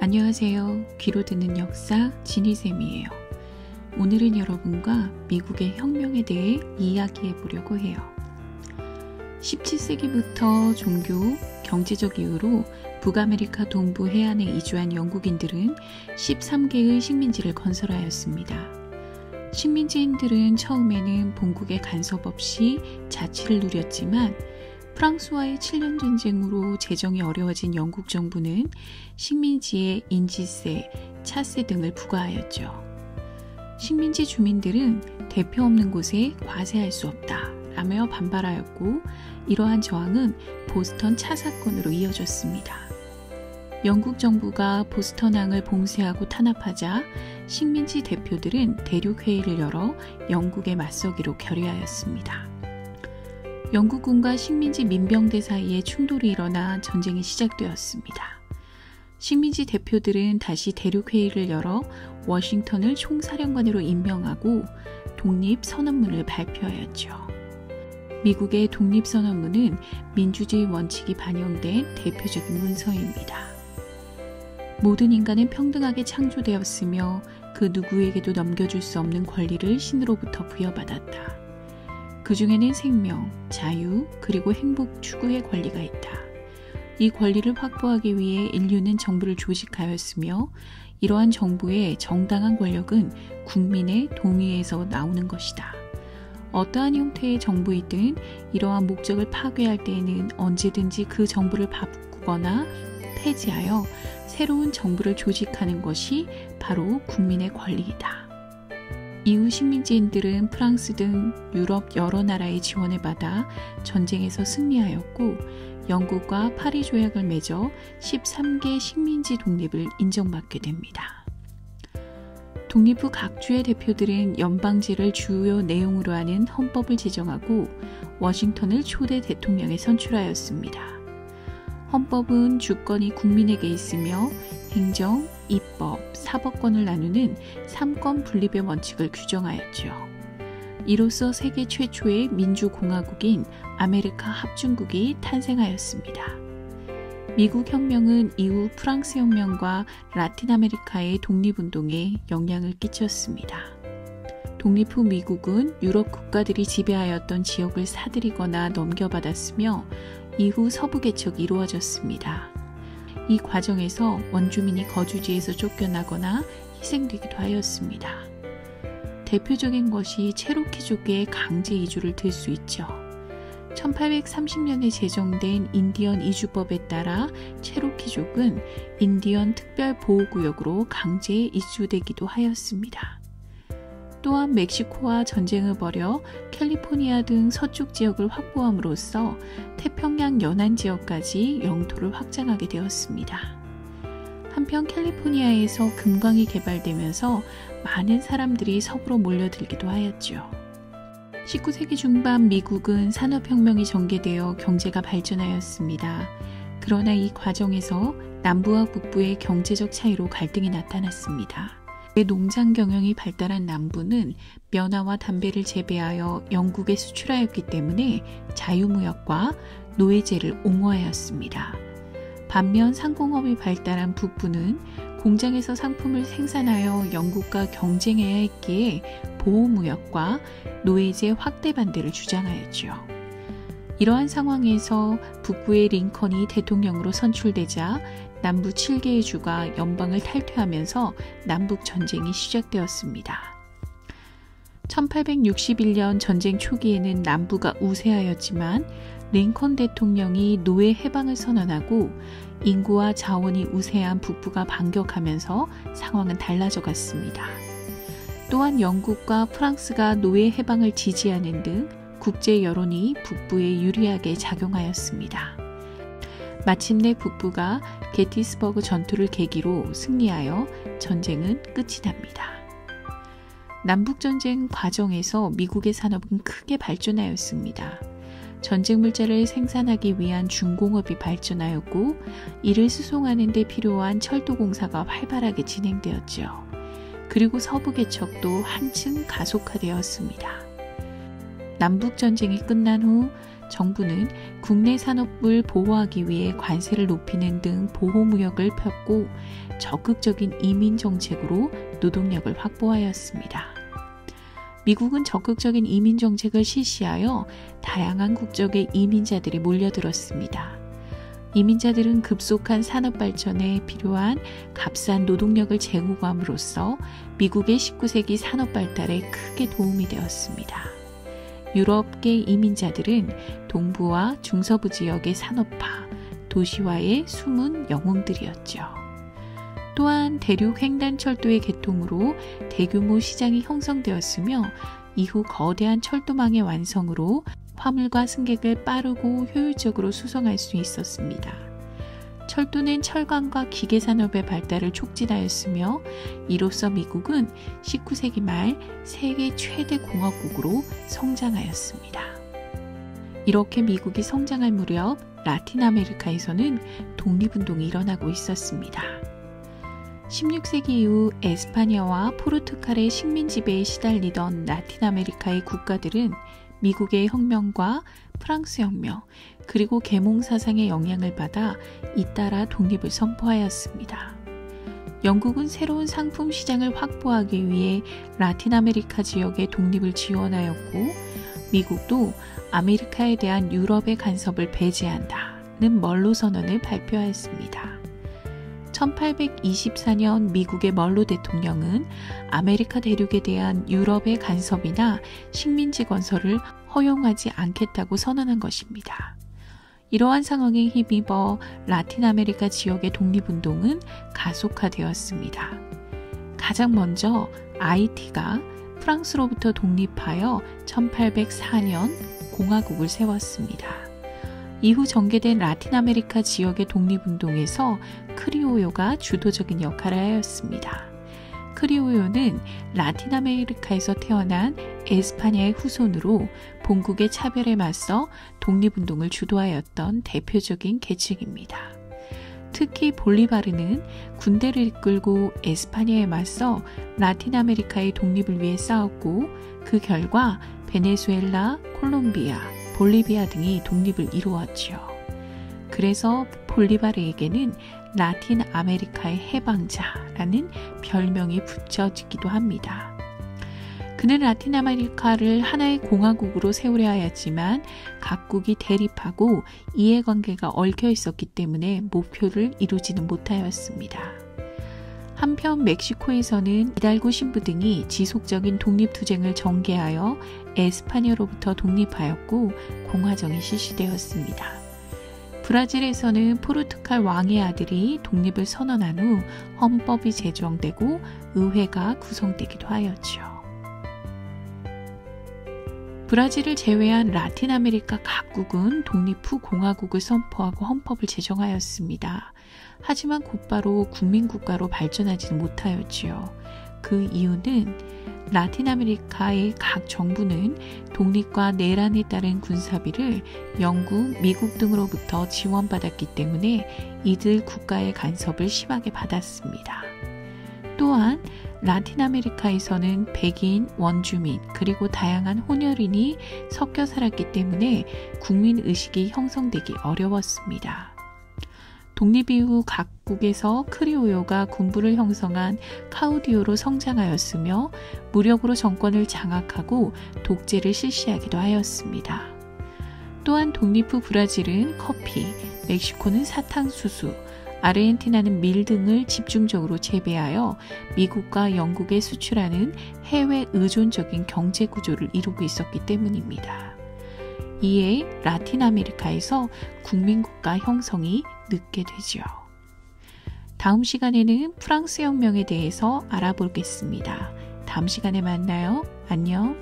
안녕하세요. 귀로 듣는 역사 진희쌤이에요. 오늘은 여러분과 미국의 혁명에 대해 이야기해 보려고 해요. 17세기부터 종교, 경제적 이유로 북아메리카 동부 해안에 이주한 영국인들은 13개의 식민지를 건설하였습니다. 식민지인들은 처음에는 본국의 간섭 없이 자치를 누렸지만 프랑스와의 7년 전쟁으로 재정이 어려워진 영국 정부는 식민지에 인지세, 차세 등을 부과하였죠. 식민지 주민들은 대표 없는 곳에 과세할 수 없다 라며 반발하였고, 이러한 저항은 보스턴 차 사건으로 이어졌습니다. 영국 정부가 보스턴항을 봉쇄하고 탄압하자 식민지 대표들은 대륙회의를 열어 영국에 맞서기로 결의하였습니다. 영국군과 식민지 민병대 사이에 충돌이 일어나 전쟁이 시작되었습니다. 식민지 대표들은 다시 대륙회의를 열어 워싱턴을 총사령관으로 임명하고 독립선언문을 발표하였죠. 미국의 독립선언문은 민주주의 원칙이 반영된 대표적인 문서입니다. 모든 인간은 평등하게 창조되었으며 그 누구에게도 넘겨줄 수 없는 권리를 신으로부터 부여받았다. 그 중에는 생명, 자유, 그리고 행복 추구의 권리가 있다. 이 권리를 확보하기 위해 인류는 정부를 조직하였으며, 이러한 정부의 정당한 권력은 국민의 동의에서 나오는 것이다. 어떠한 형태의 정부이든 이러한 목적을 파괴할 때에는 언제든지 그 정부를 바꾸거나 폐지하여 새로운 정부를 조직하는 것이 바로 국민의 권리이다. 이후 식민지인들은 프랑스 등 유럽 여러 나라의 지원을 받아 전쟁에서 승리하였고, 영국과 파리 조약을 맺어 13개 식민지 독립을 인정받게 됩니다. 독립 후 각 주의 대표들은 연방제를 주요 내용으로 하는 헌법을 제정하고 워싱턴을 초대 대통령에 선출하였습니다. 헌법은 주권이 국민에게 있으며 행정, 입법, 사법권을 나누는 삼권 분립의 원칙을 규정하였죠. 이로써 세계 최초의 민주공화국인 아메리카 합중국이 탄생하였습니다. 미국 혁명은 이후 프랑스 혁명과 라틴 아메리카의 독립운동에 영향을 끼쳤습니다. 독립 후 미국은 유럽 국가들이 지배하였던 지역을 사들이거나 넘겨받았으며 이후 서부 개척이 이루어졌습니다. 이 과정에서 원주민이 거주지에서 쫓겨나거나 희생되기도 하였습니다. 대표적인 것이 체로키족의 강제 이주를 들 수 있죠. 1830년에 제정된 인디언 이주법에 따라 체로키족은 인디언 특별보호구역으로 강제 이주되기도 하였습니다. 또한 멕시코와 전쟁을 벌여 캘리포니아 등 서쪽 지역을 확보함으로써 태평양 연안 지역까지 영토를 확장하게 되었습니다. 한편 캘리포니아에서 금광이 개발되면서 많은 사람들이 서부로 몰려들기도 하였죠. 19세기 중반 미국은 산업혁명이 전개되어 경제가 발전하였습니다. 그러나 이 과정에서 남부와 북부의 경제적 차이로 갈등이 나타났습니다. 농장 경영이 발달한 남부는 면화와 담배를 재배하여 영국에 수출하였기 때문에 자유무역과 노예제를 옹호하였습니다. 반면 상공업이 발달한 북부는 공장에서 상품을 생산하여 영국과 경쟁해야 했기에 보호무역과 노예제 확대 반대를 주장하였죠. 이러한 상황에서 북부의 링컨이 대통령으로 선출되자 남부 7개의 주가 연방을 탈퇴하면서 남북전쟁이 시작되었습니다. 1861년 전쟁 초기에는 남부가 우세하였지만 링컨 대통령이 노예 해방을 선언하고 인구와 자원이 우세한 북부가 반격하면서 상황은 달라져 갔습니다. 또한 영국과 프랑스가 노예 해방을 지지하는 등 국제 여론이 북부에 유리하게 작용하였습니다. 마침내 북부가 게티스버그 전투를 계기로 승리하여 전쟁은 끝이 납니다. 남북전쟁 과정에서 미국의 산업은 크게 발전하였습니다. 전쟁 물자를 생산하기 위한 중공업이 발전하였고, 이를 수송하는 데 필요한 철도 공사가 활발하게 진행되었죠. 그리고 서부 개척도 한층 가속화되었습니다. 남북전쟁이 끝난 후 정부는 국내 산업을 보호하기 위해 관세를 높이는 등 보호무역을 폈고 적극적인 이민 정책으로 노동력을 확보하였습니다. 미국은 적극적인 이민 정책을 실시하여 다양한 국적의 이민자들이 몰려들었습니다. 이민자들은 급속한 산업 발전에 필요한 값싼 노동력을 제공함으로써 미국의 19세기 산업 발달에 크게 도움이 되었습니다. 유럽계 이민자들은 동부와 중서부 지역의 산업화, 도시화의 숨은 영웅들이었죠. 또한 대륙 횡단철도의 개통으로 대규모 시장이 형성되었으며 이후 거대한 철도망의 완성으로 화물과 승객을 빠르고 효율적으로 수송할 수 있었습니다. 철도는 철강과 기계산업의 발달을 촉진하였으며 이로써 미국은 19세기 말 세계 최대 공화국으로 성장하였습니다. 이렇게 미국이 성장할 무렵 라틴 아메리카에서는 독립운동이 일어나고 있었습니다. 16세기 이후 에스파냐와 포르투갈의 식민 지배에 시달리던 라틴 아메리카의 국가들은 미국의 혁명과 프랑스 혁명, 그리고 계몽 사상의 영향을 받아 잇따라 독립을 선포하였습니다. 영국은 새로운 상품 시장을 확보하기 위해 라틴 아메리카 지역의 독립을 지원하였고, 미국도 아메리카에 대한 유럽의 간섭을 배제한다는 멀로 선언을 발표하였습니다. 1824년 미국의 멀로 대통령은 아메리카 대륙에 대한 유럽의 간섭이나 식민지 건설을 허용하지 않겠다고 선언한 것입니다. 이러한 상황에 힘입어 라틴 아메리카 지역의 독립운동은 가속화되었습니다. 가장 먼저 아이티가 프랑스로부터 독립하여 1804년 공화국을 세웠습니다. 이후 전개된 라틴 아메리카 지역의 독립운동에서 크리오요가 주도적인 역할을 하였습니다. 크리오요는 라틴 아메리카에서 태어난 에스파냐의 후손으로 본국의 차별에 맞서 독립운동을 주도하였던 대표적인 계층입니다. 특히 볼리바르는 군대를 이끌고 에스파냐에 맞서 라틴 아메리카의 독립을 위해 싸웠고, 그 결과 베네수엘라, 콜롬비아, 볼리비아 등이 독립을 이루었죠. 그래서 볼리바르에게는 라틴 아메리카의 해방자라는 별명이 붙여지기도 합니다. 그는 라틴 아메리카를 하나의 공화국으로 세우려 하였지만 각국이 대립하고 이해관계가 얽혀 있었기 때문에 목표를 이루지는 못하였습니다. 한편 멕시코에서는 히달고 신부 등이 지속적인 독립투쟁을 전개하여 에스파냐로부터 독립하였고 공화정이 실시되었습니다. 브라질에서는 포르투갈 왕의 아들이 독립을 선언한 후 헌법이 제정되고 의회가 구성되기도 하였죠. 브라질을 제외한 라틴 아메리카 각국은 독립 후 공화국을 선포하고 헌법을 제정하였습니다. 하지만 곧바로 국민국가로 발전하지는 못하였지요. 그 이유는 라틴 아메리카의 각 정부는 독립과 내란에 따른 군사비를 영국, 미국 등으로부터 지원받았기 때문에 이들 국가의 간섭을 심하게 받았습니다. 또한 라틴 아메리카에서는 백인, 원주민, 그리고 다양한 혼혈인이 섞여 살았기 때문에 국민의식이 형성되기 어려웠습니다. 독립 이후 각국에서 크리오요가 군부를 형성한 카우디오로 성장하였으며 무력으로 정권을 장악하고 독재를 실시하기도 하였습니다. 또한 독립 후 브라질은 커피, 멕시코는 사탕수수, 아르헨티나는 밀 등을 집중적으로 재배하여 미국과 영국에 수출하는 해외 의존적인 경제 구조를 이루고 있었기 때문입니다. 이에 라틴 아메리카에서 국민국가 형성이 늦게 되죠. 다음 시간에는 프랑스 혁명에 대해서 알아보겠습니다. 다음 시간에 만나요. 안녕.